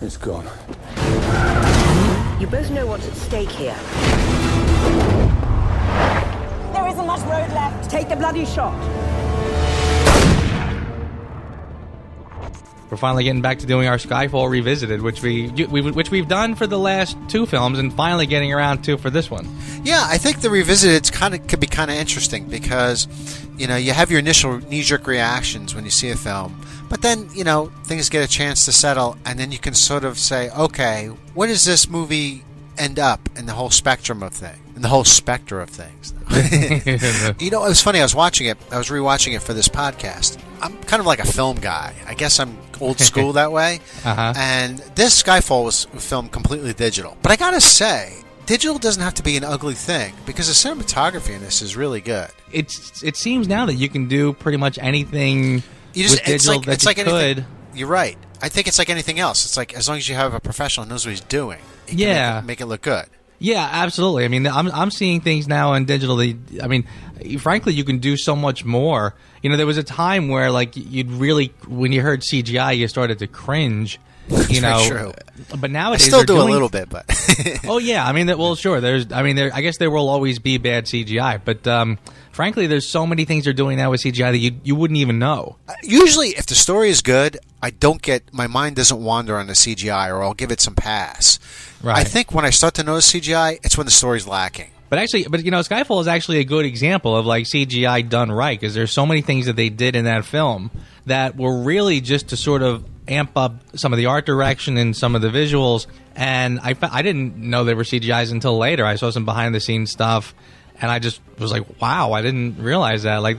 It's gone. You both know what's at stake here. There isn't much road left. Take the bloody shot. We're finally getting back to doing our Skyfall Revisited, which we've done for the last two films, and finally getting around to for this one. Yeah, I think the Revisited could be kind of interesting because, you have your initial knee-jerk reactions when you see a film, but then, things get a chance to settle, and then you can sort of say, okay, where does this movie end up in the whole spectrum of things? In the whole spectrum of things. It was funny. I was rewatching it for this podcast. I'm kind of like a film guy. I guess I'm old school that way. Uh-huh. And this Skyfall was filmed completely digital. But I gotta say, digital doesn't have to be an ugly thing because the cinematography in this is really good. It seems now that you can do pretty much anything with digital that you could. Anything. You're right. I think it's like anything else. It's like as long as you have a professional who knows what he's doing, he can make it look good. Yeah, absolutely. I mean, I'm seeing things now in digital. Frankly, you can do so much more. There was a time where, like, you'd really, when you heard CGI, you started to cringe. True. But nowadays, I still do a little bit, but oh yeah, I mean, well, sure. I guess there will always be bad CGI, but frankly, there's so many things they're doing now with CGI that you wouldn't even know. Usually, if the story is good, my mind doesn't wander on the CGI, or I'll give it some pass. Right. I think when I start to notice CGI, it's when the story's lacking. But Skyfall is actually a good example of like CGI done right, because there's so many things that they did in that film that were really just to sort of amp up some of the art direction and some of the visuals. And I didn't know they were CGIs until later. I saw some behind the scenes stuff, and I just was like, wow, I didn't realize that. Like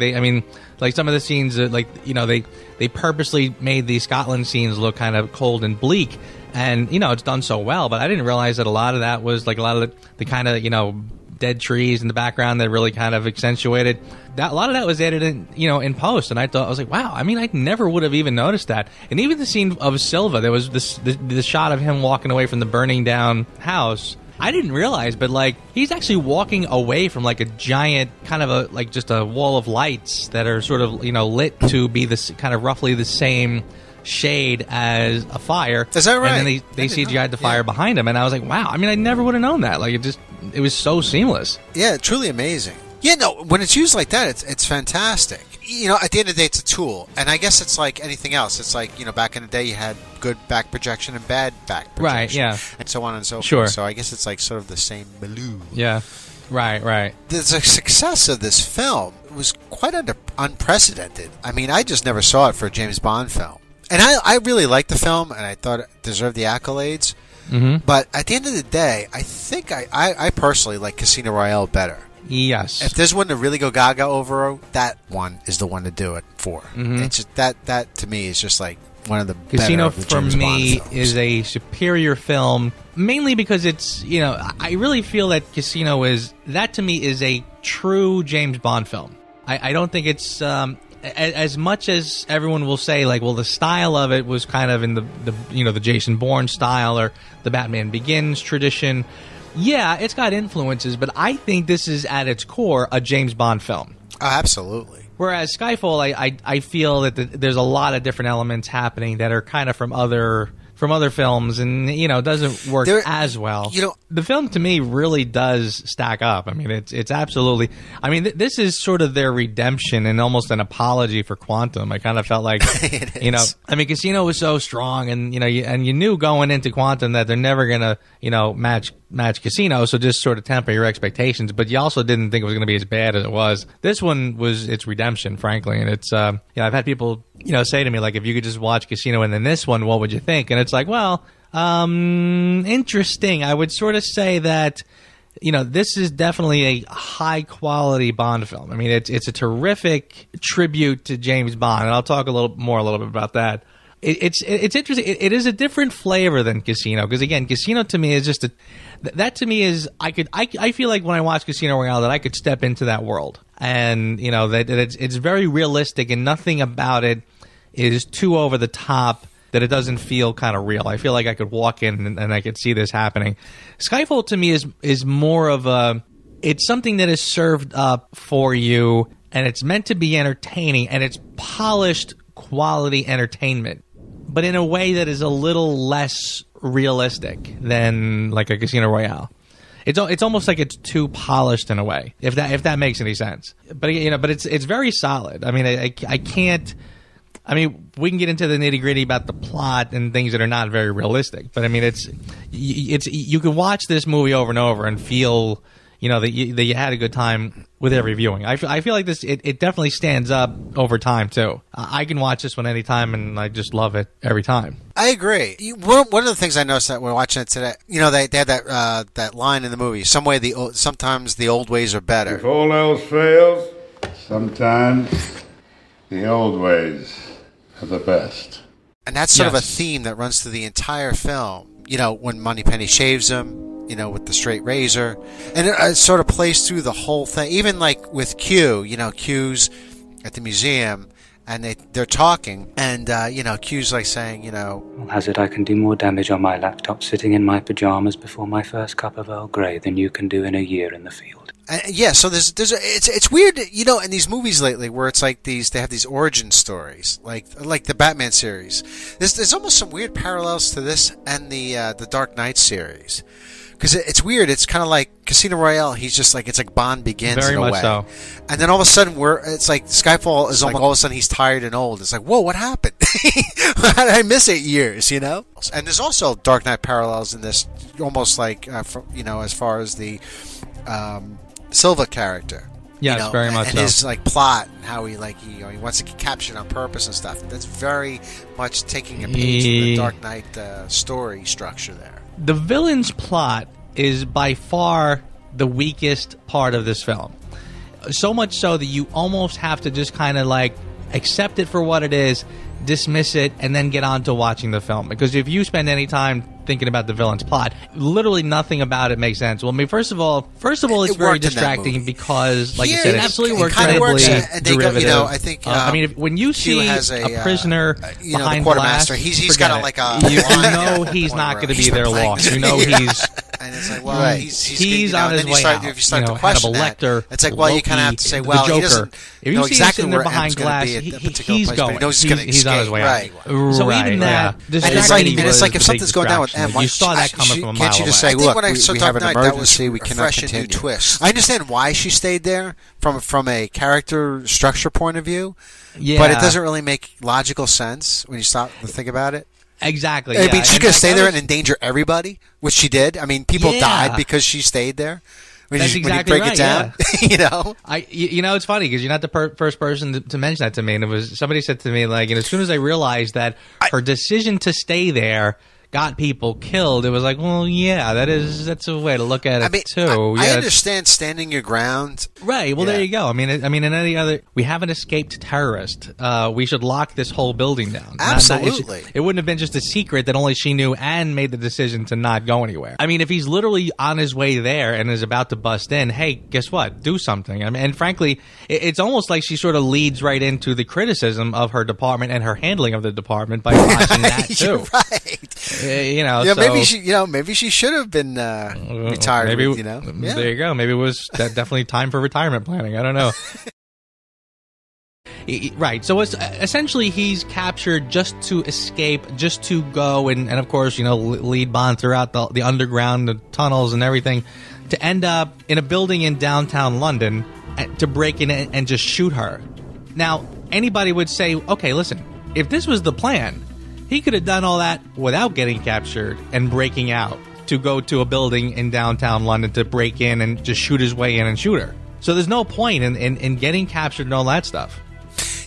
some of the scenes, they purposely made the Scotland scenes look kind of cold and bleak. And, it's done so well, but I didn't realize that a lot of that was like a lot of the kind of, dead trees in the background that really kind of accentuated that. A lot of that was added in post, and I was like, wow, I mean, I never would have even noticed that. And even the scene of Silva, there was the shot of him walking away from the burning down house. I didn't realize, but like he's actually walking away from like a giant kind of just a wall of lights that are sort of lit to be this kind of roughly the same shade as a fire. Is that right? And then they CGI'd the fire behind him, and I was like, wow, I mean, I never would have known that. Like it was so seamless. Yeah, truly amazing. Yeah, no, when it's used like that, it's fantastic. At the end of the day, it's a tool, and I guess it's like anything else. It's like, back in the day, you had good back projection and bad back projection. Right, yeah. And so on and so sure. forth. So I guess it's like sort of the same baloo. Yeah, right. The success of this film was quite unprecedented. I mean, I just never saw it for a James Bond film. And I really liked the film, and I thought it deserved the accolades. Mm-hmm. But at the end of the day, I think I personally like Casino Royale better. Yes. If there's one to really go gaga over, that one is the one to do it for. Mm-hmm. It's just that to me is just like one of the Casino better of the for James me Bond films. is a superior film, mainly because it's I really feel that Casino to me is a true James Bond film. I don't think it's as much as everyone will say, like, well, the style of it was kind of in the Jason Bourne style or the Batman Begins tradition. Yeah, it's got influences, but I think this is at its core a James Bond film. Oh, absolutely. Whereas Skyfall, I feel that there's a lot of different elements happening that are kind of from other films, and doesn't work as well. The film to me really does stack up. I mean, it's absolutely. I mean, this is sort of their redemption and almost an apology for Quantum. I kind of felt like, I mean, Casino was so strong, and you knew going into Quantum that they're never gonna match Casino, so just sort of temper your expectations. But you also didn't think it was going to be as bad as it was. This one was its redemption, frankly, and it's I've had people say to me, like, if you could just watch Casino and then this one, what would you think? And it's like, well, interesting. I would sort of say that this is definitely a high quality Bond film. I mean, it's a terrific tribute to James Bond, and I'll talk a little bit about that. It's interesting. It is a different flavor than Casino, because again, Casino to me is just I feel like when I watch Casino Royale that I could step into that world, and that it's very realistic, and nothing about it is too over the top that it doesn't feel kind of real. I feel like I could walk in and I could see this happening. Skyfall to me is more of it's something that is served up for you, and it's meant to be entertaining, and it's polished quality entertainment, but in a way that is a little less realistic than like a Casino Royale. It's almost like it's too polished in a way, if that makes any sense. But but it's very solid. I mean, I can't. I mean, we can get into the nitty-gritty about the plot and things that are not very realistic. But I mean, it's you can watch this movie over and over and feel that you had a good time with every viewing. I feel like this it definitely stands up over time too. I can watch this one anytime, and I just love it every time. I agree. One of the things I noticed that we're watching it today, they had that line in the movie. Sometimes the old ways are better. If all else fails, sometimes the old ways are the best. And that's sort of a theme that runs through the entire film. When Moneypenny shaves him, with the straight razor. And it sort of plays through the whole thing. Even like with Q, Q's at the museum, and they're talking, and, Q's like saying, Hazard, I can do more damage on my laptop sitting in my pajamas before my first cup of Earl Grey than you can do in a year in the field. So it's weird, in these movies lately where it's like they have these origin stories, like the Batman series. There's almost some weird parallels to this and the Dark Knight series. Because it's weird. It's kind of like Casino Royale. He's just like, it's like Bond Begins very in a much way. So. And then all of a sudden it's like Skyfall is like all of a sudden he's tired and old. It's like, whoa, what happened? How did I miss 8 years? And there's also Dark Knight parallels in this, almost like as far as the Silva character. Yes, very much and so. his like plot and how he wants to get captured on purpose and stuff. That's very much taking a page from the Dark Knight story structure there. The villain's plot is by far the weakest part of this film. So much so that you almost have to just kind of like accept it for what it is, dismiss it, and then get on to watching the film. Because if you spend any time thinking about the villain's plot, literally nothing about it makes sense. Well, I mean, first of all, it's very distracting because, like you said, it absolutely works incredibly derivative. I think. I mean, when you see a prisoner behind the quartermaster, he's got like a. He's not going to be there long. He's. And it's like, well, he's on his way out. If you start to question Lecter, it's like, well, you kind of have to say, well, he doesn't know exactly where M's going to be at that particular place, but he knows he's going to escape. He's on his way out. So even that, and it's like if something's going down with M, you saw that coming from a mile away. Can't you just say, look, we have an emergency, we cannot continue. Twist. I understand why she stayed there from a character structure point of view, but it doesn't really make logical sense when you stop to think about it. Exactly. I mean, she's going to stay there and endanger everybody, which she did. I mean, people died because she stayed there. That's exactly when you break it down, it's funny because you're not the first person to mention that to me. And it was somebody said to me, like, as soon as I realized that her decision to stay there got people killed, it was like, well, yeah, that's a way to look at it too. I understand standing your ground, right? Well, there you go. I mean, in any other, we have an escaped terrorist. We should lock this whole building down. Absolutely, it wouldn't have been just a secret that only she knew and made the decision to not go anywhere. I mean, if he's literally on his way there and is about to bust in, hey, guess what? Do something. I mean, and frankly, it's almost like she sort of leads right into the criticism of her department and her handling of the department by watching that too. You're right. Maybe she should have been retired. Maybe there you go. Maybe it was definitely time for retirement planning. I don't know. Right. So it's essentially he's captured just to escape, just to go and of course lead Bond throughout the underground, the tunnels and everything, to end up in a building in downtown London to break in and just shoot her. Now anybody would say, okay, listen, if this was the plan, he could have done all that without getting captured and breaking out to go to a building in downtown London to break in and just shoot his way in and shoot her. So there's no point in getting captured and all that stuff.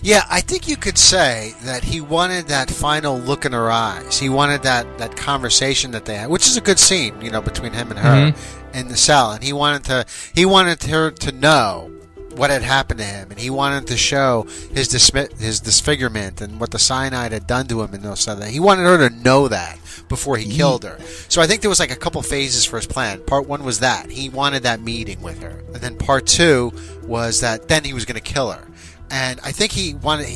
Yeah, I think you could say that he wanted that final look in her eyes. He wanted that conversation that they had, which is a good scene, between him and her in the cell. And he wanted her to know what had happened to him, and he wanted to show his disfigurement and what the cyanide had done to him and those stuff. He wanted her to know that before he killed her. So I think there was like a couple phases for his plan. Part one was that he wanted that meeting with her, and then part two was that then he was going to kill her. And I think he wanted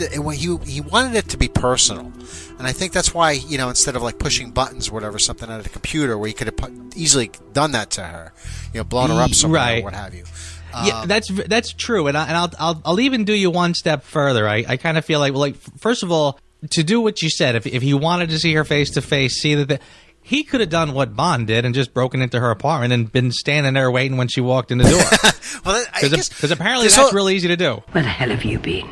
it to be personal, and I think that's why instead of like pushing buttons or whatever, something out of the computer where he could have easily done that to her, blown her up somewhere or what have you. Yeah, that's true, and I'll even do you one step further. I kind of feel like, first of all, to do what you said, if he wanted to see her face to face, see that he could have done what Bond did and just broken into her apartment and been standing there waiting when she walked in the door. Well, because apparently that's really easy to do. Where the hell have you been?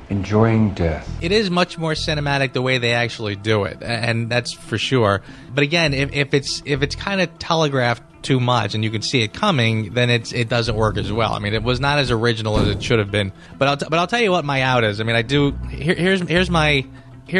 Enjoying death. It is much more cinematic the way they actually do it, and that's for sure. But again, if it's kind of telegraphed too much and you can see it coming, then it doesn't work as well. I mean, it was not as original as it should have been. But I'll tell you what my out is. I mean, I do. Here's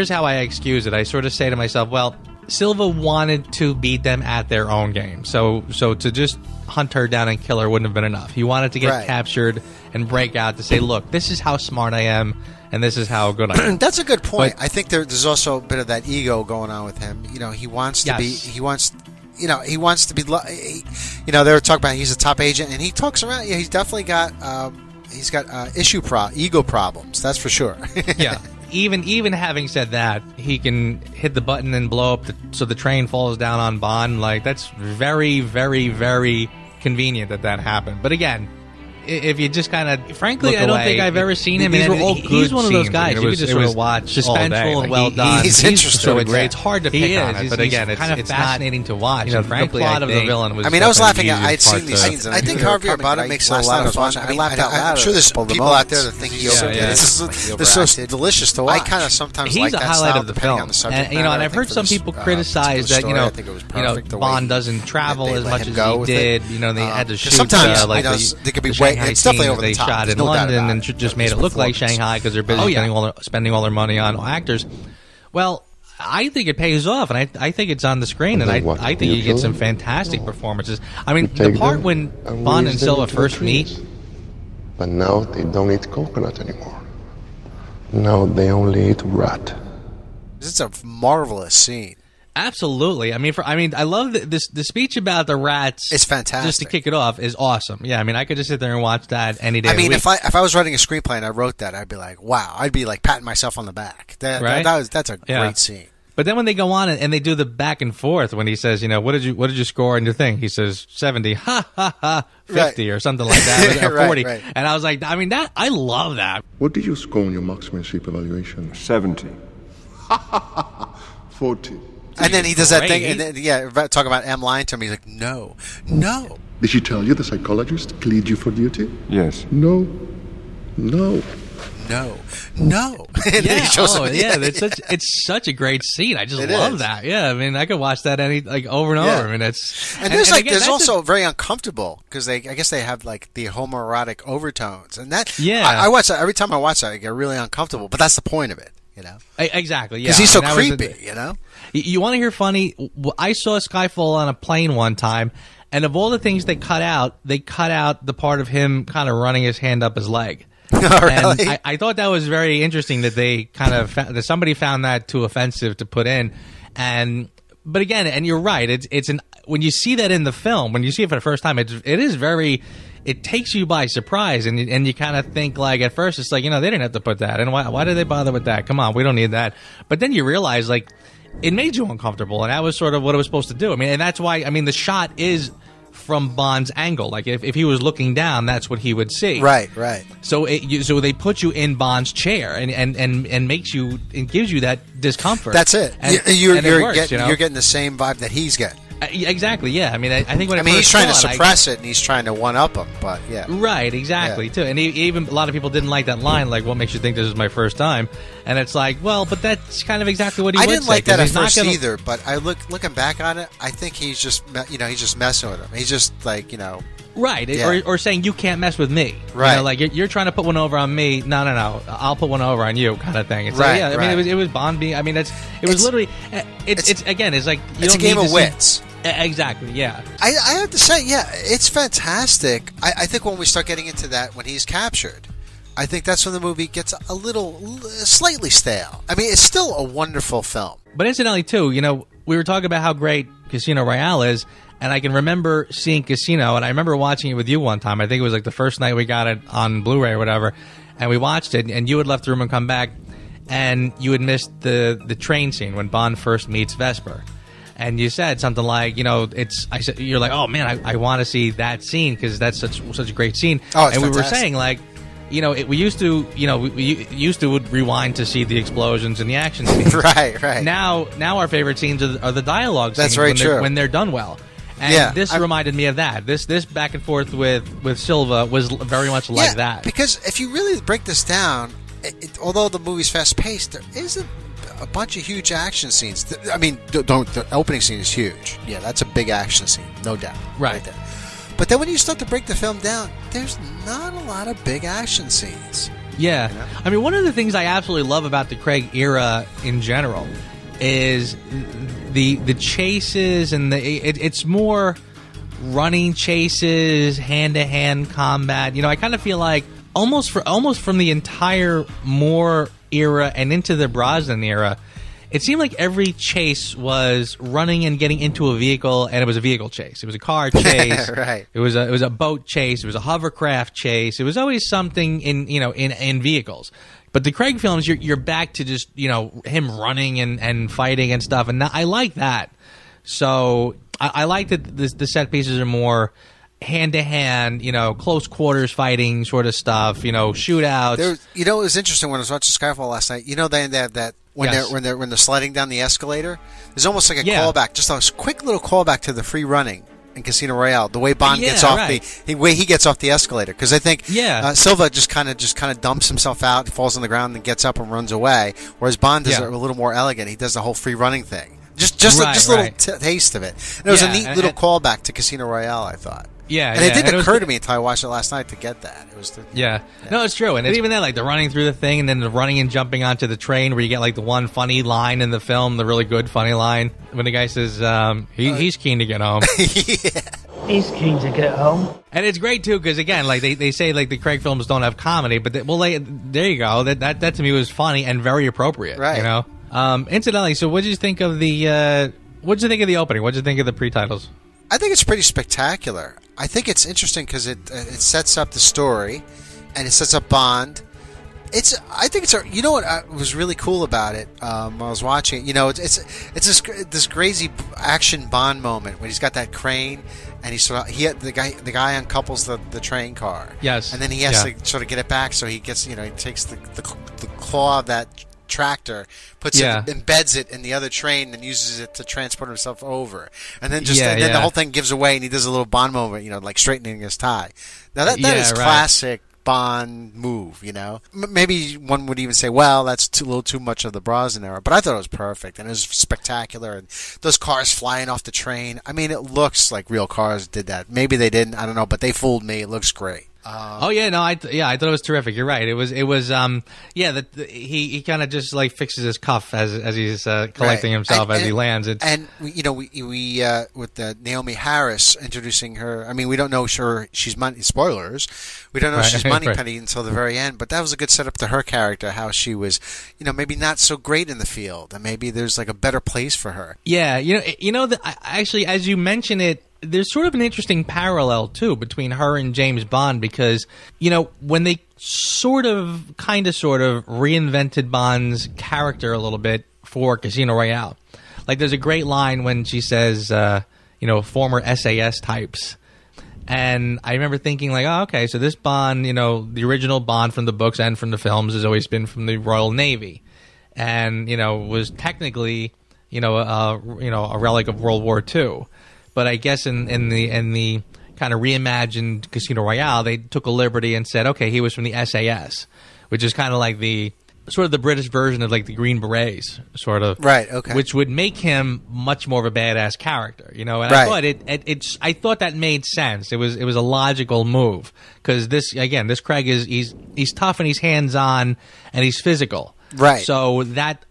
how I excuse it. I sort of say to myself, well, Silva wanted to beat them at their own game, so to just hunt her down and kill her wouldn't have been enough. He wanted to get captured and break out to say, look, this is how smart I am. And this is how good I am. That's a good point. But I think there's also a bit of that ego going on with him. You know, he wants to be. He wants. You know, he wants to be. You know, they were talking about he's a top agent, and he talks around. Yeah, he's definitely got. He's got ego problems. That's for sure. Yeah. Even having said that, he can hit the button and blow up so the train falls down on Bond. Like, that's very, very, very convenient that happened. But again, if you just kind of, frankly, I don't think I've ever seen him. He's one of those guys you could just sort of watch suspenseful and well done. He's interesting. So it's hard to pick on it, but again, it's fascinating to watch. You know, the plot of the villain was. I mean, I was laughing at. I'd seen these scenes. I think Harvey about it makes a lot of fun. I laughed out loud. I'm sure there's people out there that think he's so delicious to watch. I kind of sometimes like that style. He's a highlight of the film, and you know, and I've heard some people criticize that you know Bond doesn't travel as much as he did. You know, they had to shoot sometimes they could be way. It's definitely over the top. Shot in London and just made it look like Shanghai because they're busy spending all their money on actors. Well, I think it pays off, and I think it's on the screen, and I think you get some fantastic performances. I mean, the part when Bond and Silva first meet. But now they don't eat coconut anymore. Now they only eat rat. It's a marvelous scene. Absolutely. I mean, I love the speech about the rats. It's fantastic. Just to kick it off is awesome. Yeah, I mean, I could just sit there and watch that any day. I mean, if I was writing a screenplay and I wrote that, I'd be like, wow. I'd be like patting myself on the back. That's a great scene. But then when they go on and they do the back and forth, when he says, you know, what did you score on your thing? He says 70, 50 or something like that, or 40. Right. And I was like, I mean, I love that. What did you score on your marksmanship evaluation? 70. 40. And then he does that thing, and then, talk about M lying to him. He's like, no. Did she tell you the psychologist cleared you for duty? Yes. No. It's such a great scene. I just love that. Yeah, I mean, I could watch that over and over. I mean, there's also very uncomfortable because I guess they have like the homoerotic overtones, and that I watch that every time I watch that I get really uncomfortable. But that's the point of it. You know? Exactly, yeah. Because he's so creepy, you know? You want to hear funny? I saw Skyfall on a plane one time, and of all the things they cut out the part of him kind of running his hand up his leg. Oh, really? And I thought that was very interesting that they kind of that somebody found that too offensive to put in. But again, and you're right, when you see that in the film, when you see it for the first time, it takes you by surprise, and you kind of think, like, at first it's like, you know, they didn't have to put that, and why did they bother with that? Come on, we don't need that. But then you realize, like, it made you uncomfortable, and that was sort of what it was supposed to do. I mean, and that's why, I mean, the shot is from Bond's angle. Like, if he was looking down, that's what he would see. Right. So they put you in Bond's chair and makes you, and gives you that discomfort. That's it. You're getting the same vibe that he's getting. Exactly, yeah. I mean, I think he's trying to suppress it, and he's trying to one-up him, but yeah. Right, exactly, too. And even a lot of people didn't like that line, like, what makes you think this is my first time? And it's like, well, but that's kind of exactly what he would say. I didn't like that at first either, but looking back on it, I think he's just messing with him. He's just like, you know... Right, or saying, you can't mess with me. Right. You know, like, you're trying to put one over on me. No, I'll put one over on you, kind of thing. It's right, like, I mean, it was Bond being... I mean, it's literally... It's again, it's like... It's a game of wits. Exactly, yeah. I have to say, yeah, it's fantastic. I think when we start getting into that, when he's captured, I think that's when the movie gets slightly stale. I mean, it's still a wonderful film. But incidentally, too, you know, we were talking about how great Casino Royale is, and I can remember seeing Casino, and I remember watching it with you one time. I think it was like the first night we got it on Blu-ray or whatever, and we watched it, and you had left the room and come back, and you had missed the train scene when Bond first meets Vesper. And you said something like, you know, you're like, oh man, I want to see that scene because that's such a great scene. Oh, it's and we fantastic. were saying, like, we used to, we used to would rewind to see the explosions and the action scenes. Right. Now our favorite scenes are the dialogue That's scenes very when true. when they're done well. And this reminded me of that. This back and forth with Silva was very much like that. Because if you really break this down, although the movie's fast-paced, there isn't a bunch of huge action scenes. I mean, the opening scene is huge. Yeah, that's a big action scene, no doubt. Right there. But then when you start to break the film down, there's not a lot of big action scenes. Yeah. You know? I mean, one of the things I absolutely love about the Craig era in general is the chases and it's more running chases, hand-to-hand combat. I kind of feel like almost from the entire Moore era and into the Brosnan era, it seemed like every chase was running and getting into a vehicle, and it was a vehicle chase. It was a car chase. Right. It was a boat chase. It was a hovercraft chase. It was always something in vehicles. But the Craig films, you're back to just him running and fighting and stuff, and I like that. So I like that the set pieces are more hand-to-hand, close quarters fighting sort of stuff, shootouts. It was interesting when I was watching Skyfall last night. They have that when they're sliding down the escalator. There's almost like a callback, just a quick little callback to the free running in Casino Royale. The way Bond gets off the way he gets off the escalator, because I think Silva just kind of dumps himself out, falls on the ground, and gets up and runs away. Whereas Bond does it a little more elegant. He does the whole free running thing. Just a little taste of it. And it was a neat little callback to Casino Royale, I thought. Yeah, and it didn't occur to me until I watched it last night to get that. It was no, it's true, and even then, like the running through the thing, and then the running and jumping onto the train, where you get like the one funny line in the film, the really good funny line when the guy says he's keen to get home. He's keen to get home, and it's great too because again, like they say, like the Craig films don't have comedy, but there you go. That to me was funny and very appropriate. Right. Incidentally, so what did you think of the opening? What did you think of the pre-titles? I think it's pretty spectacular. I think it's interesting because it sets up the story, and it sets up Bond. I think it's what was really cool about it when I was watching it. It's this crazy action Bond moment when he's got that crane and the guy uncouples the train car. Yes, and then he has to sort of get it back, so he gets he takes the claw of that tractor, embeds it in the other train, and uses it to transport himself over, and then then the whole thing gives away, and he does a little Bond moment, like straightening his tie. Now that is classic Bond move, Maybe one would even say, well, that's a little too much of the Brosnan era, but I thought it was perfect, and it was spectacucular, and those cars flying off the train. I mean, it looks like real cars did that. Maybe they didn't, I don't know, but they fooled me. It looks great. I thought it was terrific. You're right. It was he kind of just like fixes his cuff as he's collecting himself as he lands. And we with Naomi Harris introducing her. I mean, we don't know she's money. Spoilers. We don't know she's Moneypenny until the very end. But that was a good setup to her character. How she was, maybe not so great in the field, and maybe there's like a better place for her. Yeah, actually, as you mention it. There's sort of an interesting parallel, too, between her and James Bond because, when they sort of reinvented Bond's character a little bit for Casino Royale. Like, there's a great line when she says, former SAS types. And I remember thinking, like, oh, okay, so this Bond, the original Bond from the books and from the films has always been from the Royal Navy. And, was technically, a relic of World War II. But I guess in the kind of reimagined Casino Royale, they took a liberty and said, okay, he was from the SAS, which is kind of like the British version of like the Green Berets, sort of. Right. Okay. Which would make him much more of a badass character, And right. I thought that made sense. It was a logical move because this Craig he's tough and he's hands on and he's physical. Right. So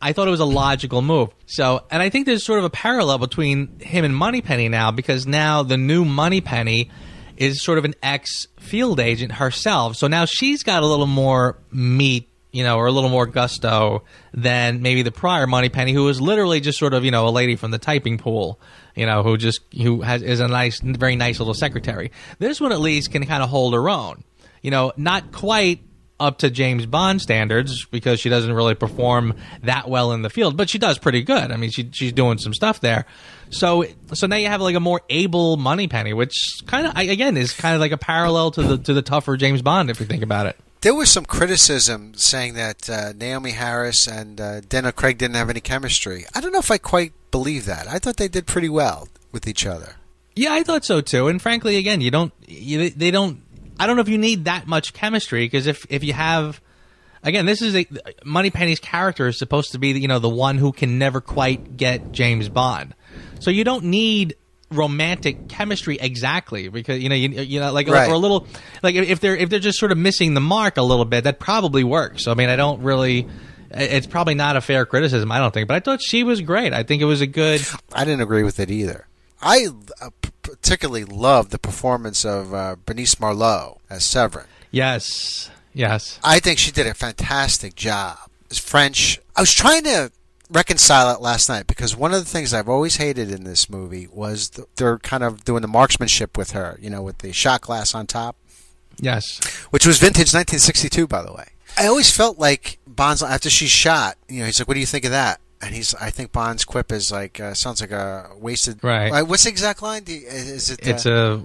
I thought it was a logical move. So, and I think there's sort of a parallel between him and Moneypenny now, because now the new Moneypenny is sort of an ex-field agent herself. So now she's got a little more meat, or a little more gusto than maybe the prior Moneypenny, who was literally just sort of, a lady from the typing pool, who is a very nice little secretary. This one at least can kind of hold her own. Not quite up to James Bond standards because she doesn't really perform that well in the field, but she does pretty good. I mean, she's doing some stuff there. So now you have like a more able Moneypenny, which kind of is kind of like a parallel to the tougher James Bond if you think about it. There was some criticism saying that Naomi Harris and Daniel Craig didn't have any chemistry. I don't know if I quite believe that. I thought they did pretty well with each other. Yeah, I thought so too. And frankly, again, they don't. I don't know if you need that much chemistry, because if you have, again, this is Moneypenny's character is supposed to be the one who can never quite get James Bond, so you don't need romantic chemistry exactly, because like right. or a little, like if they're just sort of missing the mark a little bit, that probably works. So I mean, I don't really. It's probably not a fair criticism, I don't think, but I thought she was great. I think it was a good. I didn't agree with it either. I particularly loved the performance of Bernice Marlowe as Severin. Yes. I think she did a fantastic job. It's French. I was trying to reconcile it last night, because one of the things I've always hated in this movie was they're kind of doing the marksmanship with her, with the shot glass on top. Yes. Which was vintage 1962, by the way. I always felt like Bond's, after she's shot, he's like, "What do you think of that?" And I think Bond's quip is like, sounds like a wasted. Right. What's the exact line? Is it? It's a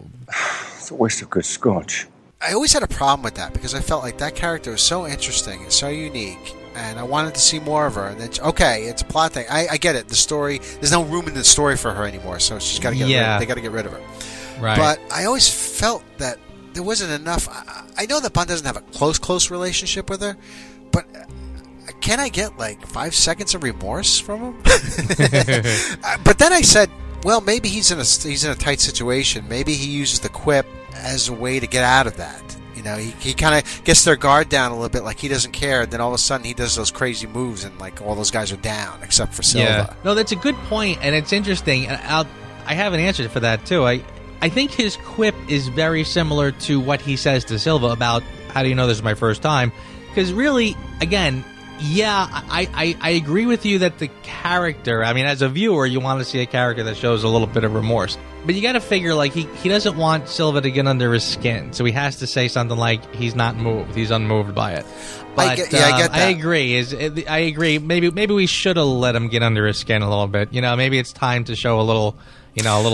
waste of good scotch. I always had a problem with that, because I felt like that character was so interesting and so unique, and I wanted to see more of her. And then, okay, it's a plot thing. I get it. The story, there's no room in the story for her anymore, so she's got to get. They got to get rid of her. Right. But I always felt that there wasn't enough. I know that Bond doesn't have a close relationship with her, but can I get like 5 seconds of remorse from him? But then I said, well, maybe he's in a tight situation. Maybe he uses the quip as a way to get out of that. He kind of gets their guard down a little bit, like he doesn't care. And then all of a sudden he does those crazy moves, and like all those guys are down except for Silva. Yeah. No, that's a good point, and it's interesting. And I have an answer for that too. I think his quip is very similar to what he says to Silva about, "How do you know this is my first time?" Because really, again, yeah, I agree with you that the character, I mean, as a viewer, you want to see a character that shows a little bit of remorse. But you got to figure, like, he doesn't want Silva to get under his skin, so he has to say something like he's not moved, he's unmoved by it. But I get that. I agree. I agree. Maybe we should have let him get under his skin a little bit. Maybe it's time to show a little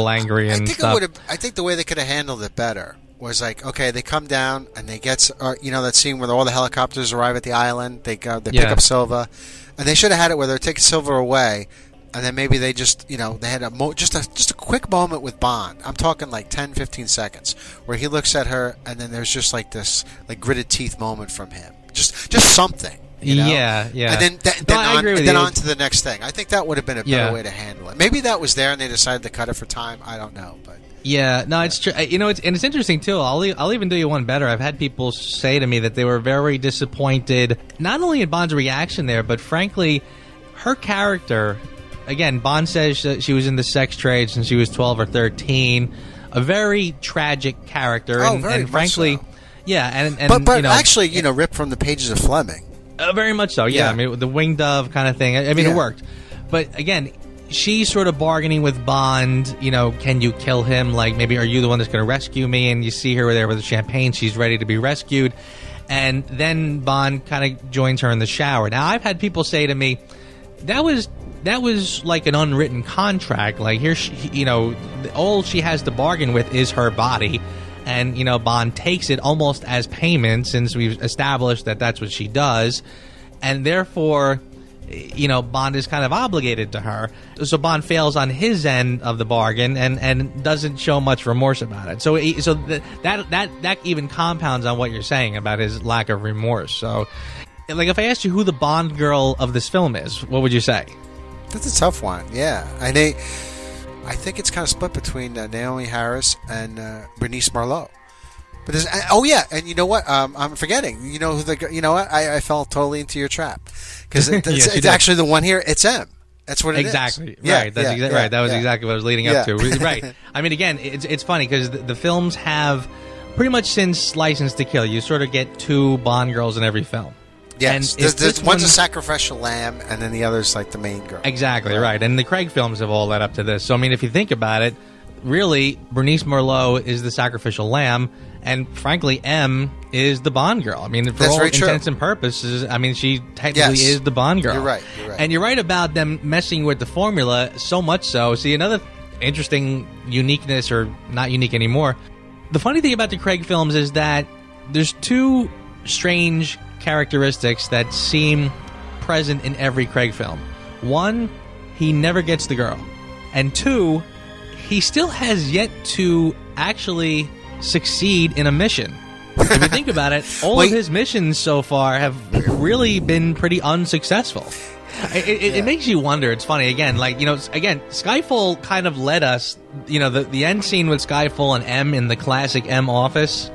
angry and stuff. I think the way they could have handled it better was like, okay, they come down and they get, that scene where all the helicopters arrive at the island. They pick up Silva, and they should have had it where they're taking Silva away, and then maybe they just, they had just a quick moment with Bond. I'm talking like 10, 15 seconds where he looks at her, and then there's just like this like gritted teeth moment from him, just something. Yeah. And then on to the next thing. I think that would have been a better way to handle it. Maybe that was there and they decided to cut it for time. I don't know, but. Yeah, no, it's true. It's interesting too. I'll even do you one better. I've had people say to me that they were very disappointed, not only in Bond's reaction there, but frankly, her character. Again, Bond says that she was in the sex trade since she was 12 or 13. A very tragic character, and frankly, so. Yeah, and but actually, ripped from the pages of Fleming. Very much so. Yeah, I mean, the winged dove kind of thing. I mean, it worked. But again, she's sort of bargaining with Bond, can you kill him? Like, maybe are you the one that's going to rescue me? And you see her there with the champagne. She's ready to be rescued. And then Bond kind of joins her in the shower. Now, I've had people say to me, that was like an unwritten contract. Like, here, all she has to bargain with is her body. And, Bond takes it almost as payment, since we've established that that's what she does. And therefore, Bond is kind of obligated to her. So Bond fails on his end of the bargain and doesn't show much remorse about it. So that even compounds on what you're saying about his lack of remorse. So, like, if I asked you who the Bond girl of this film is, what would you say? That's a tough one, yeah. I think it's kind of split between Naomi Harris and Bernice Marlowe. But and you know what? I'm forgetting. You know what? I fell totally into your trap, because it's actually the one here. It's M. That's what it is. Exactly. Right. That's exactly right. That was exactly what I was leading up to. Right. I mean, again, it's funny because the films have pretty much since License to Kill, you sort of get two Bond girls in every film. Yes, and one's a sacrificial lamb, and then the other's like the main girl. Exactly, right. And the Craig films have all led up to this. So, I mean, if you think about it, really, Bernice Marlowe is the sacrificial lamb, and frankly, M is the Bond girl. I mean, for all intents and purposes, I mean, she technically is the Bond girl. You're right. And you're right about them messing with the formula, so much so. See, another interesting uniqueness, or not unique anymore, the funny thing about the Craig films is that there's two strange characteristics that seem present in every Craig film. One, he never gets the girl. And two, he still has yet to actually succeed in a mission. If you think about it, all of his missions so far have really been pretty unsuccessful. It makes you wonder. It's funny, again, Skyfall kind of led us, the end scene with Skyfall and M in the classic M office.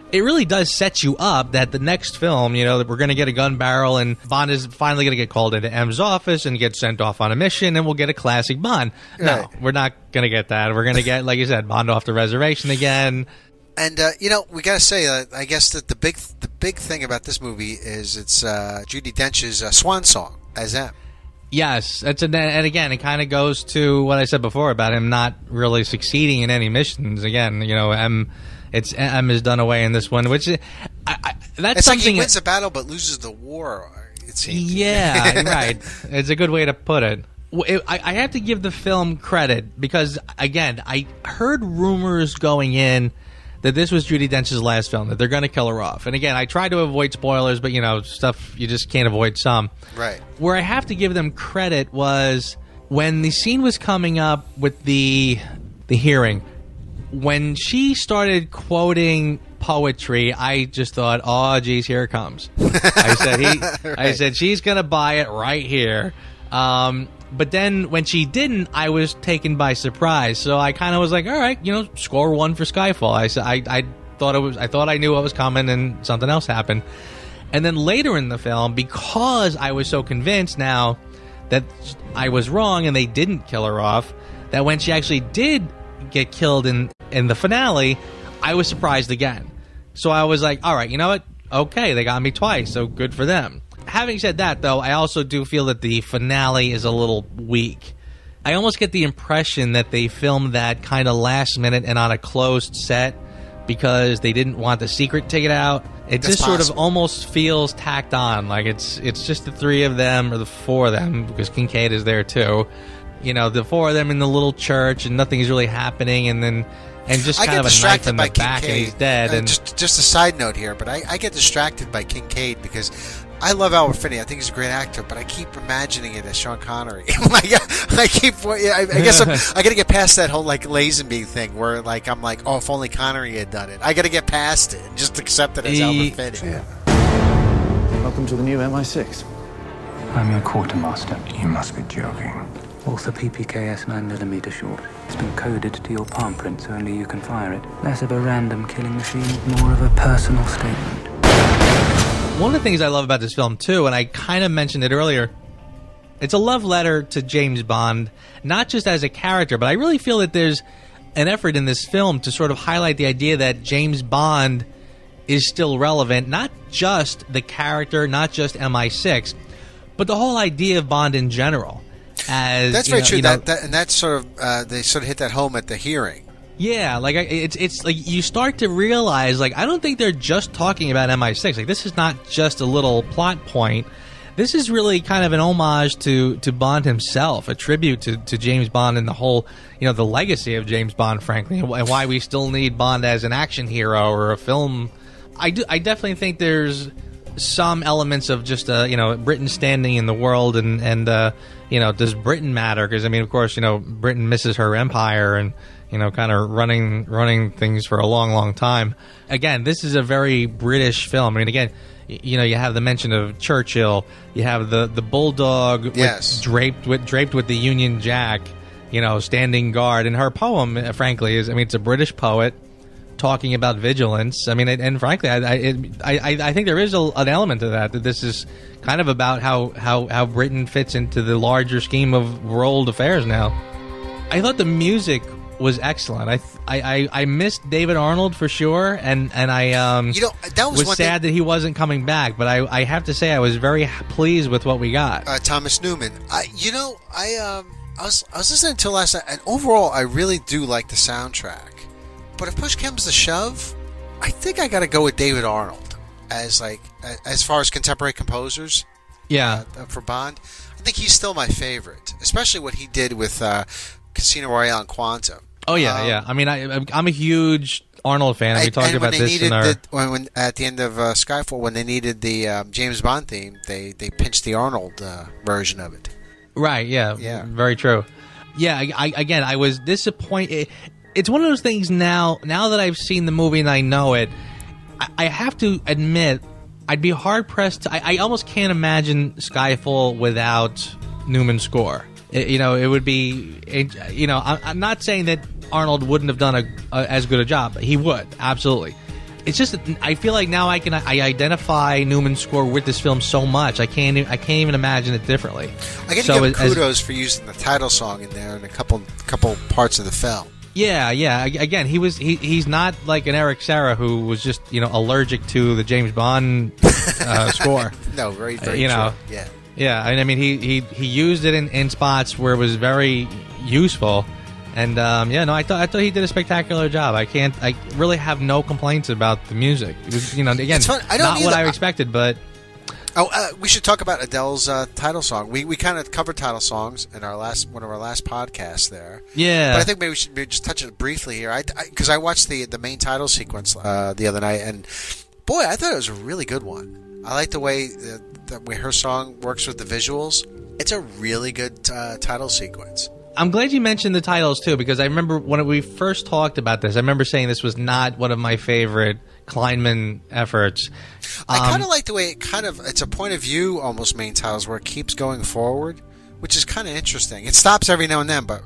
It really does set you up that the next film, that we're going to get a gun barrel and Bond is finally going to get called into M's office and get sent off on a mission and we'll get a classic Bond. Right. No, we're not going to get that. We're going to get, like you said, Bond off the reservation again. And, we got to say, I guess that the big thing about this movie is it's Judi Dench's swan song as M. Yes, and again, it kind of goes to what I said before about him not really succeeding in any missions. Again, M is done away in this one, which that's it's something. Like he wins a battle but loses the war. It seems. Yeah, right. It's a good way to put it. I have to give the film credit because, again, I heard rumors going in that this was Judi Dench's last film, that they're going to kill her off. And again, I try to avoid spoilers, but stuff you just can't avoid some. Right. Where I have to give them credit was when the scene was coming up with the hearing. When she started quoting poetry, I just thought, "Oh, geez, here it comes." I said she's gonna buy it right here. But then when she didn't, I was taken by surprise. So I kind of was like, "All right, score 1 for Skyfall." I said, I thought I knew what was coming, and something else happened. And then later in the film, because I was so convinced now that I was wrong and they didn't kill her off, that when she actually did get killed in the finale, I was surprised again. So I was like, all right, you know what? Okay, they got me twice, so good for them. Having said that, though, I also do feel that the finale is a little weak. I almost get the impression that they filmed that kind of last minute and on a closed set because they didn't want the secret to get out. It just sort of almost feels tacked on, like it's just the 3 of them or the 4 of them, because Kincaid is there too. The 4 of them in the little church and nothing's really happening, and just kind of a knife in the back and he's dead. And just a side note here, but I get distracted by Kincaid because I love Albert Finney. I think he's a great actor, but I keep imagining it as Sean Connery. I guess I got to get past that whole Lazenby thing where I'm like, oh, if only Connery had done it. I got to get past it and just accept it as Albert Finney. Yeah. Welcome to the new MI6. I'm your quartermaster. You must be joking. Author PPKS 9mm short. It's been coded to your palm print, so only you can fire it. Less of a random killing machine, more of a personal statement. One of the things I love about this film, too, and I kind of mentioned it earlier, it's a love letter to James Bond, not just as a character, but I really feel that there's an effort in this film to sort of highlight the idea that James Bond is still relevant, not just the character, not just MI6, but the whole idea of Bond in general. That's very true. And that's sort of they sort of hit that home at the hearing. Yeah, it's like you start to realize, I don't think they're just talking about MI6. This is not just a little plot point. This is really kind of an homage to Bond himself, a tribute to James Bond and the whole, the legacy of James Bond, frankly, and why we still need Bond as an action hero or a film. I definitely think there's some elements of just Britain standing in the world and does Britain matter? Because of course Britain misses her empire and kind of running things for a long time. Again, this is a very British film. Again, you have the mention of Churchill. You have the bulldog draped with the Union Jack, standing guard. And her poem, frankly, is it's a British poet talking about vigilance. And frankly, I think there is an element to that this is kind of about how Britain fits into the larger scheme of world affairs now. I thought the music was excellent. I missed David Arnold for sure, and I that was sad that he wasn't coming back. But I have to say I was very pleased with what we got. Thomas Newman. I was listening to last night, and overall I really do like the soundtrack. But if push comes to shove, I think I got to go with David Arnold as far as contemporary composers. Yeah, for Bond, I think he's still my favorite, especially what he did with Casino Royale and Quantum. Oh yeah, yeah. I'm a huge Arnold fan, and we talked about this in our... when at the end of Skyfall, when they needed the James Bond theme, they pinched the Arnold version of it. Right, yeah. Very true. Yeah, I was disappointed. It's one of those things now that I've seen the movie and I know it, I have to admit, I'd be hard-pressed to... I almost can't imagine Skyfall without Newman's score. It would be... I'm not saying that Arnold wouldn't have done as good a job. He would, absolutely. It's just that I feel like now I identify Newman's score with this film so much I can't even imagine it differently. I get to give him kudos for using the title song in there in a couple parts of the film. Yeah. Again, he's not like an Eric Serra who was just allergic to the James Bond score. No, very true. Yeah. Yeah, I mean he used it in spots where it was very useful. And I thought he did a spectacular job. I really have no complaints about the music. It was, again, not what I expected, but we should talk about Adele's title song. We kind of covered title songs in one of our last podcasts there. Yeah, but I think maybe we should just touch it briefly here. Because I watched the main title sequence the other night, and boy, I thought it was a really good one. I like the way her song works with the visuals. It's a really good title sequence. I'm glad you mentioned the titles, too, because I remember when we first talked about this, I remember saying this was not one of my favorite Kleinman efforts. I kind of like the way it's a point of view, almost main titles, where it keeps going forward, which is kind of interesting. It stops every now and then, but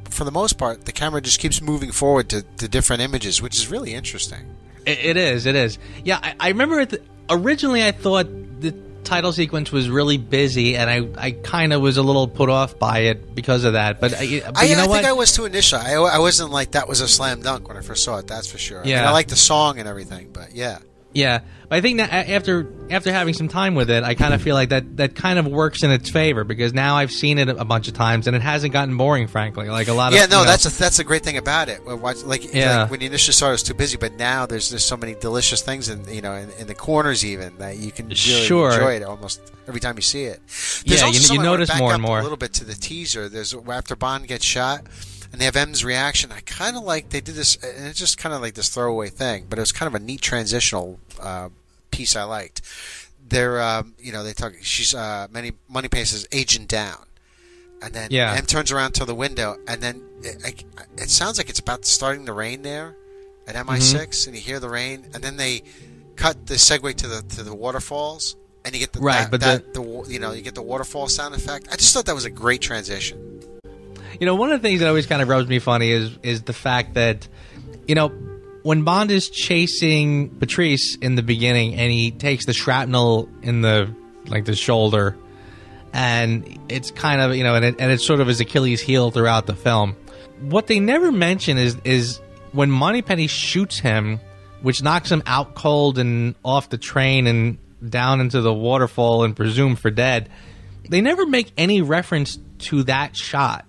for the most part, the camera just keeps moving forward to different images, which is really interesting. It is. Yeah, I remember originally I thought the title sequence was really busy, and I kind of was a little put off by it because of that. But you know what? I think I was too initial. I wasn't like that was a slam dunk when I first saw it. That's for sure. Yeah, I mean, I like the song and everything, but yeah. Yeah, but I think that after having some time with it, I kind of feel like that kind of works in its favor because now I've seen it a bunch of times and it hasn't gotten boring. Frankly, like a lot of that's a great thing about it. Like when you initially saw it, it was too busy, but now there's so many delicious things in the corners even that you can really enjoy it almost every time you see it. There's you notice more and more. A little bit to the teaser. There's after Bond gets shot. And they have M's reaction. I kind of like they did this, and it's just kind of like this throwaway thing, but it was kind of a neat transitional piece I liked. They're, they talk. She's Money Pace says agent down, and then M turns around to the window, and then it sounds like it's about starting to rain there at MI6, and you hear the rain, and then they cut the segue to the waterfalls, and you get you get the waterfall sound effect. I just thought that was a great transition. One of the things that always kind of rubs me funny is the fact that, when Bond is chasing Patrice in the beginning and he takes the shrapnel in the shoulder, and it's kind of, and it's sort of his Achilles heel throughout the film. What they never mention is when Moneypenny shoots him, which knocks him out cold and off the train and down into the waterfall and presumed for dead, they never make any reference to that shot.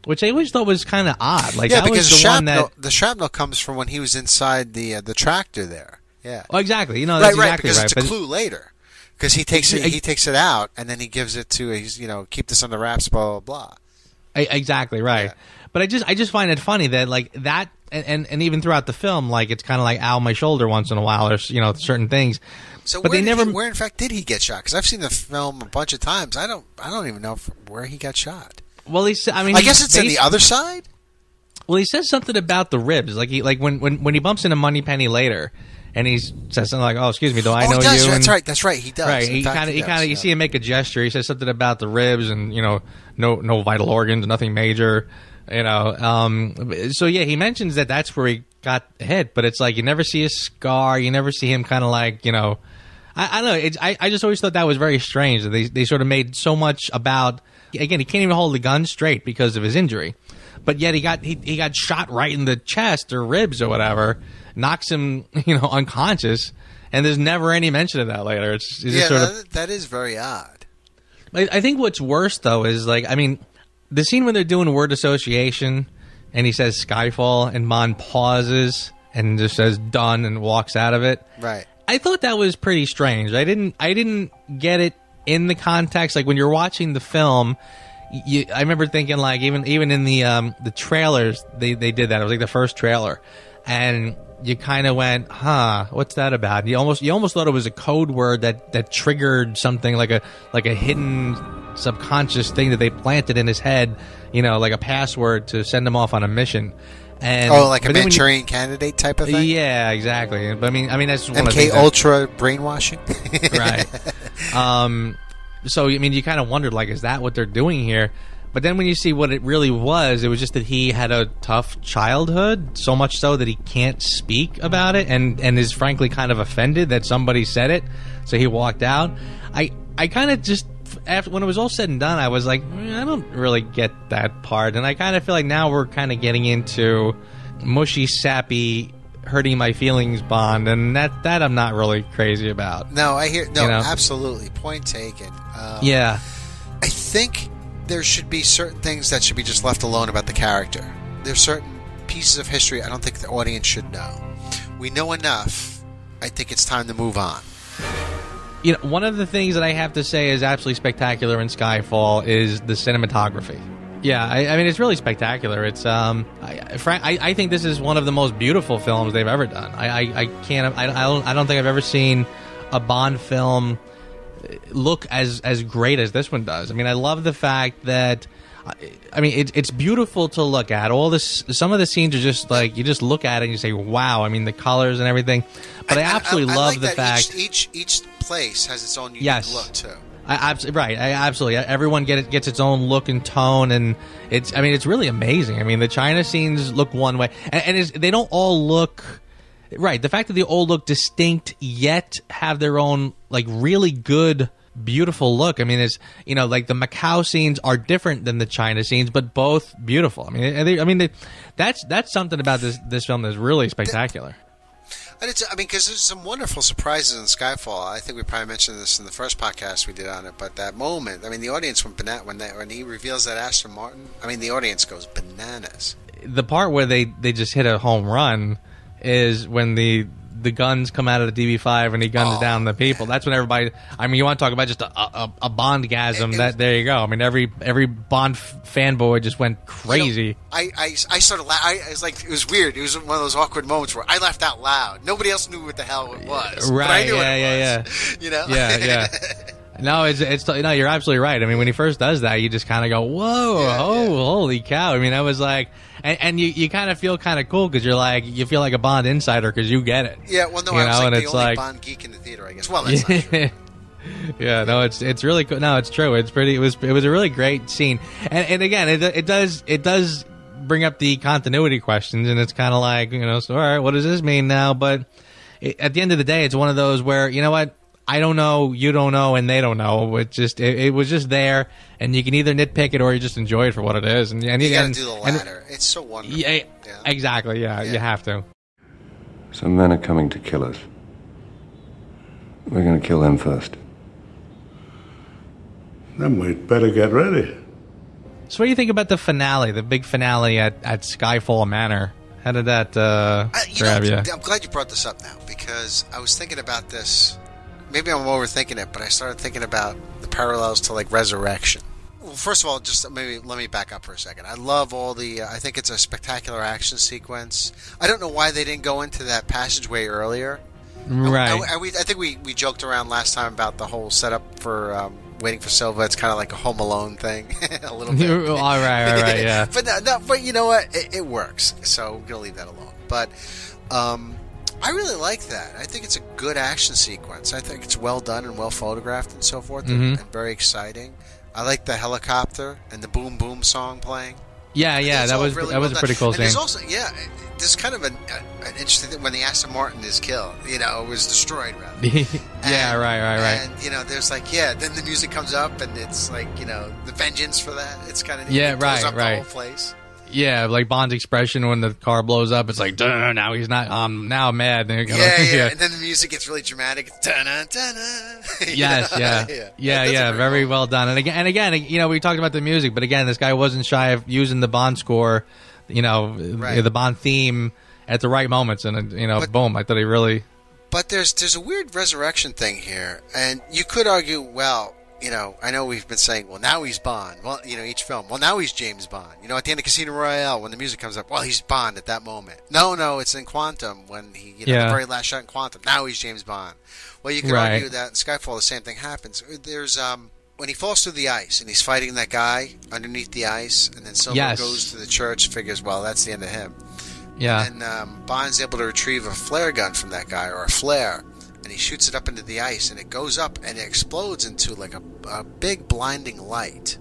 Which I always thought was kind of odd. Because the shrapnel comes from when he was inside the tractor there. Yeah. Oh, exactly. That's exactly because right. It's a clue later. Because he takes it out and then he gives it to keep this under wraps, blah blah blah. Exactly right. Yeah. But I just find it funny that that and even throughout the film, it's kind of like ow my shoulder once in a while or certain things. So but where in fact did he get shot? Because I've seen the film a bunch of times. I don't even know where he got shot. Well, I guess it's on the other side. Well, he says something about the ribs, when he bumps into Moneypenny later, and he says something like, "Oh, excuse me, do I know you?" That's right. He does. Right. He kind of you see him make a gesture. He says something about the ribs and no vital organs, nothing major. So yeah, he mentions that's where he got hit, but it's like you never see a scar. You never see him kind of I don't know. I just always thought that was very strange. They sort of made so much about. Again, he can't even hold the gun straight because of his injury, but yet he got shot right in the chest or ribs or whatever, knocks him unconscious, and there's never any mention of that later. It's that is very odd. I think what's worse though is the scene when they're doing word association, and he says Skyfall, and Bond pauses and just says done and walks out of it. Right. I thought that was pretty strange. I didn't get it. In the context, when you're watching the film, I remember thinking even in the trailers they did that. It was the first trailer, and you kind of went, huh, what's that about? You almost thought it was a code word that triggered something like a hidden subconscious thing that they planted in his head, like a password to send him off on a mission. And, like a Manchurian Candidate type of thing? Yeah, exactly. But I mean that's one of the MK Ultra brainwashing? Right. So, I mean, you kind of wondered, like, is that what they're doing here? But then when you see what it really was, it was just that he had a tough childhood, so much so that he can't speak about it and is frankly kind of offended that somebody said it. So he walked out. I kind of just, after, when it was all said and done, I was like, I don't really get that part. And I kind of feel like now we're kind of getting into mushy, sappy, hurting my feelings Bond, and that I'm not really crazy about. No, I hear, no, absolutely. Point taken. Yeah. I think there should be certain things that should be just left alone about the character. There's certain pieces of history I don't think the audience should know. We know enough. I think it's time to move on. One of the things that I have to say is absolutely spectacular in Skyfall is the cinematography. Yeah, I mean, it's really spectacular. It's I think this is one of the most beautiful films they've ever done. I don't think I've ever seen a Bond film look as great as this one does. I mean, I love the fact that, I mean, it's beautiful to look at. Some of the scenes are just like, you just look at it and you say, wow. I mean, the colors and everything. But I absolutely love like the fact each place has its own unique look too. Absolutely. Everyone gets its own look and tone, and it's really amazing. I mean, the China scenes look one way, and they don't all look right. The fact that they all look distinct yet have their own like really good, beautiful look. I mean, it's like the Macau scenes are different than the China scenes, but both beautiful. I mean, that's something about this film that's really spectacular. And because there's some wonderful surprises in Skyfall. I think we probably mentioned this in the first podcast we did on it, but that moment, I mean, the audience went bananas when he reveals that Aston Martin. I mean, the audience goes bananas. The part where they just hit a home run is when the guns come out of the DB5 and he guns down the people. That's when everybody. I mean, you want to talk about just a Bondgasm? There you go. I mean, every Bond fanboy just went crazy. I started laughing. I was like, it was weird. It was one of those awkward moments where I laughed out loud. Nobody else knew what the hell it was. Right? But I knew what it was. Yeah. No, it's no. You're absolutely right. I mean, when he first does that, you just kind of go, "Whoa, holy cow!" I mean, I was like, and you kind of feel kind of cool because you're like, you feel like a Bond insider because you get it. Yeah, well, no, I was like the only Bond geek in the theater, I guess. Well, that's not true. Yeah, no, it's really cool. No, it's true. It's pretty. It was a really great scene, and again, it does bring up the continuity questions, and it's kind of like so all right, what does this mean now? But at the end of the day, it's one of those where you know what. I don't know, you don't know, and they don't know. It was just there, and you can either nitpick it or you just enjoy it for what it is. And you got to do the latter. It's so wonderful. Yeah, exactly. Yeah, you have to. Some men are coming to kill us. We're going to kill them first. Then we'd better get ready. So what do you think about the finale, the big finale at Skyfall Manor? How did that grab you? I'm glad you brought this up now, because I was thinking about this. Maybe I'm overthinking it, but I started thinking about the parallels to like Resurrection. Well, first of all, just maybe let me back up for a second. I love all the. I think it's a spectacular action sequence. I don't know why they didn't go into that passageway earlier. Right. I think we joked around last time about the whole setup for Waiting for Silva. It's kind of like a Home Alone thing, a little bit. All right, yeah. But you know what? It works. So we're gonna leave that alone. But. I really like that. I think it's a good action sequence. I think it's well done and well photographed and so forth, and very exciting. I like the helicopter and the boom boom song playing. Yeah, that was a pretty cool scene. There's also there's kind of an interesting thing when the Aston Martin is killed. It was destroyed rather. Right. And there's then the music comes up and it's like the vengeance for that. It's kind of right. The whole place. Yeah, like Bond's expression when the car blows up, it's like, duh, now he's not, now I'm mad. And then the music gets really dramatic. It's dun-dun-dun-dun. Yeah, very well done. And again, we talked about the music, but again, this guy wasn't shy of using the Bond score, the Bond theme at the right moments, and boom, I thought he really. But there's a weird resurrection thing here, and you could argue, well, I know we've been saying, well, now he's Bond. Well, each film. Well, now he's James Bond. At the end of Casino Royale, when the music comes up, well, he's Bond at that moment. No, it's in Quantum when the very last shot in Quantum. Now he's James Bond. Well, you could argue that in Skyfall the same thing happens. There's when he falls through the ice and he's fighting that guy underneath the ice, and then Silver goes to the church, figures, well, that's the end of him. Yeah. And Bond's able to retrieve a flare gun from that guy, or a flare. And he shoots it up into the ice, and it goes up, and it explodes into like a big blinding light.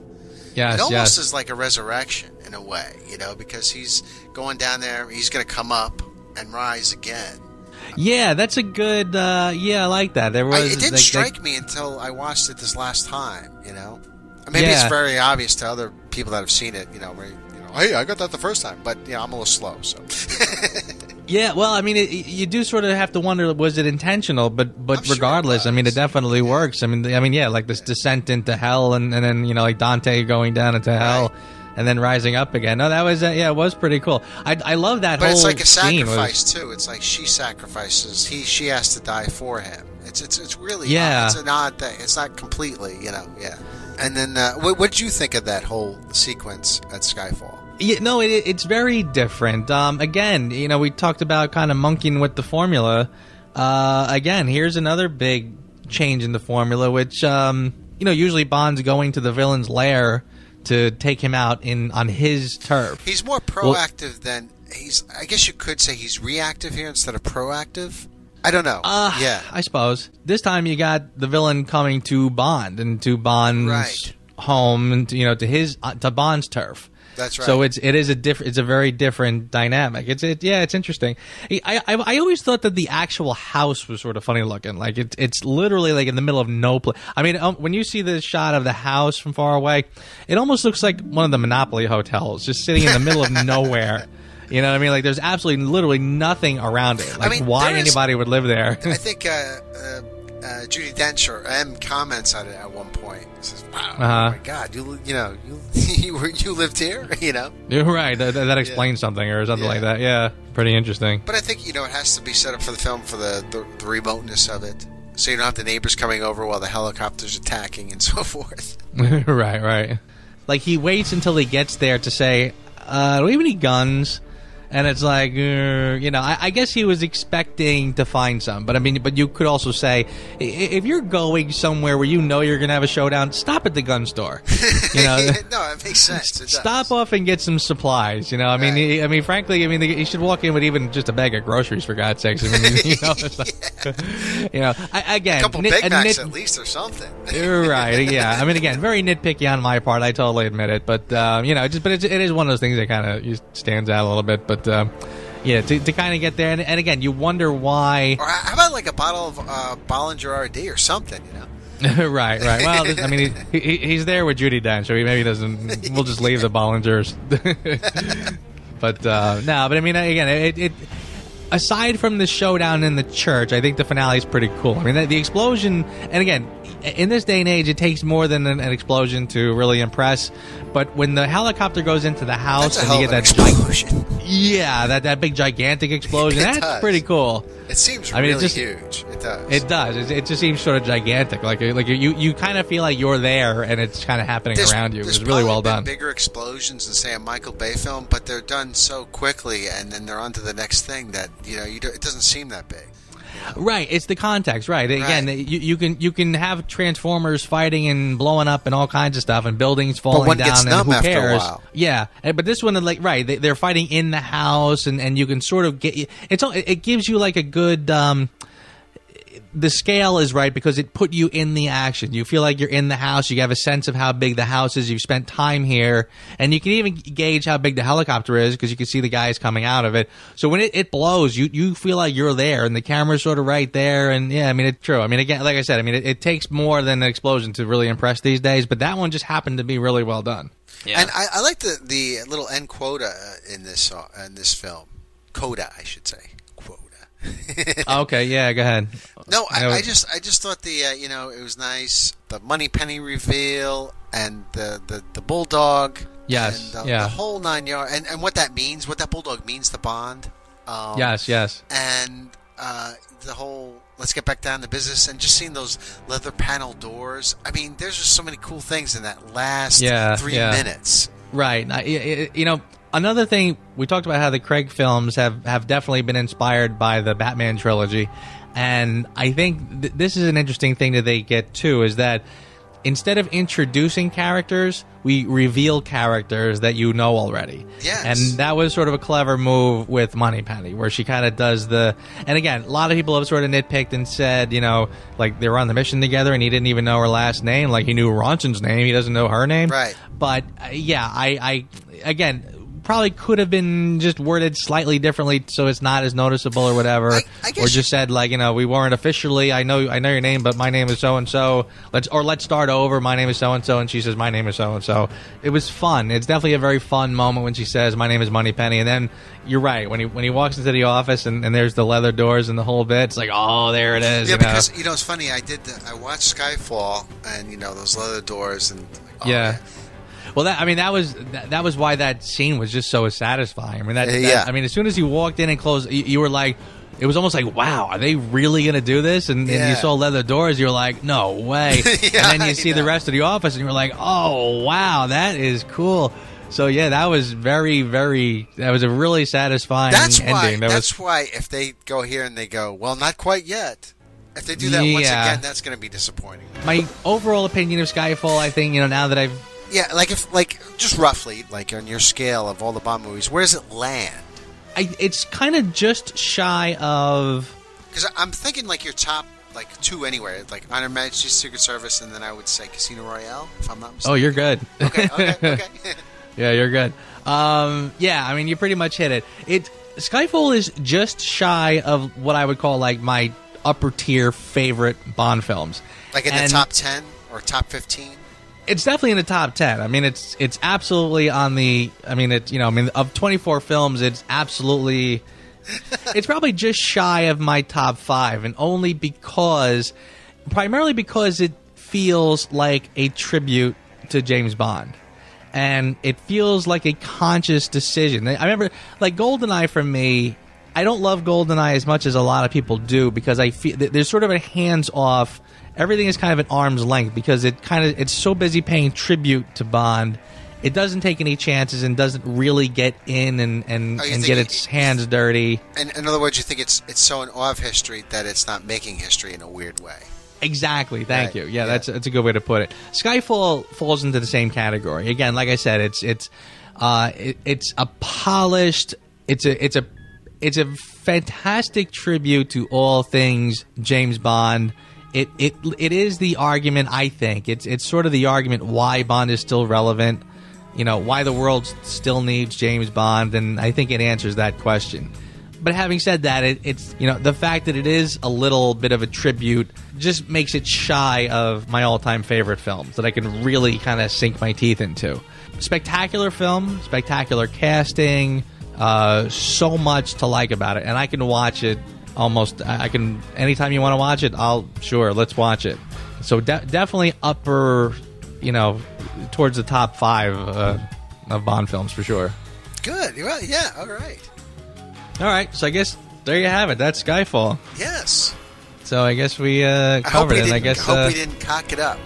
Yes, it almost is like a resurrection in a way, because he's going down there, he's going to come up and rise again. Yeah, that's a good. I like that. It didn't strike me until I watched it this last time. Maybe it's very obvious to other people that have seen it. Hey, I got that the first time, but I'm a little slow, so. Yeah, well, I mean, you do sort of have to wonder, was it intentional? But regardless, sure I mean, it definitely works. I mean, like this descent into hell, and then like Dante going down into hell, and then rising up again. No, that was it was pretty cool. I love that. But it's like a sacrifice too. It's like she sacrifices. She has to die for him. It's really it's an odd thing. It's not completely And then what did you think of that whole sequence at Skyfall? Yeah, no, it's very different. Again, we talked about kind of monkeying with the formula. Again, here's another big change in the formula, which, usually Bond's going to the villain's lair to take him out on his turf. He's more proactive than I guess you could say he's reactive here instead of proactive. I don't know. I suppose. This time you got the villain coming to Bond and to Bond's home and to Bond's turf. That's right. So it's a very different dynamic. It's interesting. I always thought that the actual house was sort of funny looking. Like it's literally like in the middle of no place. I mean, when you see the shot of the house from far away, it almost looks like one of the Monopoly hotels, just sitting in the middle of nowhere. You know what I mean? Like there's absolutely literally nothing around it. Like why anybody would live there? I think Judi Dench or M comments on it at one point. He says, "Wow, oh my God, you lived here, You're right. That explains something or something like that. Yeah, pretty interesting. But I think it has to be set up for the film for the remoteness of it, so you don't have the neighbors coming over while the helicopter's attacking and so forth. Right. Like he waits until he gets there to say, "Do we have any guns?" And it's like, I guess he was expecting to find some. But you could also say, if you're going somewhere where you're going to have a showdown, stop at the gun store. No, it makes sense. It stop off and get some supplies. Frankly, you should walk in with even just a bag of groceries, for God's sakes. Again, a couple Big Macs at least or something. You're right. Yeah. Again, very nitpicky on my part. I totally admit it. But, it is one of those things that kind of stands out a little bit. But to kind of get there, and again, you wonder why. Or how about like a bottle of Bollinger RD or something, right. Well, he's there with Judi Dench, so he maybe doesn't. We'll just leave the Bollingers. But again, aside from the showdown in the church, I think the finale is pretty cool. The explosion, and again, in this day and age, it takes more than an explosion to really impress. But when the helicopter goes into the house and you get that explosion, that big gigantic explosion, that's pretty cool. It seems really huge. It does. It does. It just seems sort of gigantic. Like you kind of feel like you're there and it's kind of happening around you. It's really well done. Bigger explosions than say a Michael Bay film, but they're done so quickly, and then they're on to the next thing that it doesn't seem that big. Right, it's the context. Right, again, you can have Transformers fighting and blowing up and all kinds of stuff, and buildings falling down, and who cares? Yeah, but this one, they're fighting in the house, and you can sort of get it gives you like a good. The scale is right because it put you in the action. You feel like you're in the house. You have a sense of how big the house is. You've spent time here. And you can even gauge how big the helicopter is because you can see the guys coming out of it. So when it blows, you feel like you're there and the camera's sort of right there. And it's true. Again, like I said, it takes more than an explosion to really impress these days. But that one just happened to be really well done. Yeah. And I like the little end quota in this film. Coda, I should say. Okay, yeah, go ahead. No, I just thought it was nice. The money penny reveal and the bulldog. Yes, and the whole 9 yards, and what that means, what that bulldog means to Bond. Yes. And the whole let's get back down to business, and just seeing those leather panel doors. I mean, there's just so many cool things in that last 3 minutes. Right. Another thing, we talked about how the Craig films have definitely been inspired by the Batman trilogy, and I think this is an interesting thing that they get too, is that instead of introducing characters, we reveal characters that you know already. Yes. And that was sort of a clever move with Moneypenny, where she kind of does the... And again, a lot of people have sort of nitpicked and said, like they were on the mission together and he didn't even know her last name. Like he knew Ronson's name, he doesn't know her name. Right. But, I again... probably could have been just worded slightly differently so it's not as noticeable or whatever. I guess or just said like, we weren't officially, I know your name, but my name is so and so. Let's start over. My name is so and so, and she says my name is so and so. It was fun. It's definitely a very fun moment when she says my name is Moneypenny, and then you're right, when he walks into the office and there's the leather doors and the whole bit, it's like, oh, there it is. Yeah, because it's funny. I watched Skyfall, and those leather doors, and yeah. Well, that was why that scene was just so satisfying. As soon as you walked in and closed, you were like, it was almost like, wow, are they really going to do this? And you saw leather doors, you were like, no way. And then you see the rest of the office, and you were like, oh, wow, that is cool. So, yeah, that was that was a really satisfying ending. That's why if they go here and they go, well, not quite yet. If they do that once again, that's going to be disappointing. My overall opinion of Skyfall, I think, now that I've... Yeah, just roughly, on your scale of all the Bond movies, where does it land? It's kind of just shy of... Because I'm thinking, your top, two anywhere. Honor Her Majesty's Secret Service, and then I would say Casino Royale, if I'm not mistaken. Oh, you're good. Okay. Yeah, you're good. You pretty much hit it. Skyfall is just shy of what I would call, my upper-tier favorite Bond films. In the top 10 or top 15? It's definitely in the top 10. It's absolutely on the... of 24 films, it's absolutely... it's probably just shy of my top 5, and only primarily because it feels like a tribute to James Bond. And it feels like a conscious decision. I remember, GoldenEye for me, I don't love GoldenEye as much as a lot of people do, because I feel there's sort of a hands-off... Everything is kind of at arm's length, because it's so busy paying tribute to Bond, it doesn't take any chances and doesn't really get in and get its hands dirty. And in other words, you think it's so in awe of history that it's not making history in a weird way. Exactly. Thank you. Yeah, that's a good way to put it. Skyfall falls into the same category. Again, like I said, it's a polished. It's a fantastic tribute to all things James Bond. It is the argument, I think. It's sort of the argument why Bond is still relevant, why the world still needs James Bond, and I think it answers that question. But having said that, it's the fact that it is a little bit of a tribute just makes it shy of my all-time favorite films that I can really kind of sink my teeth into. Spectacular film, spectacular casting, so much to like about it, and I can watch it anytime you want to watch it, let's watch it. So definitely upper, towards the top 5 of Bond films for sure. Good. Well, yeah. All right. So I guess there you have it. That's Skyfall. Yes. So I guess we covered it. I hope we didn't cock it up.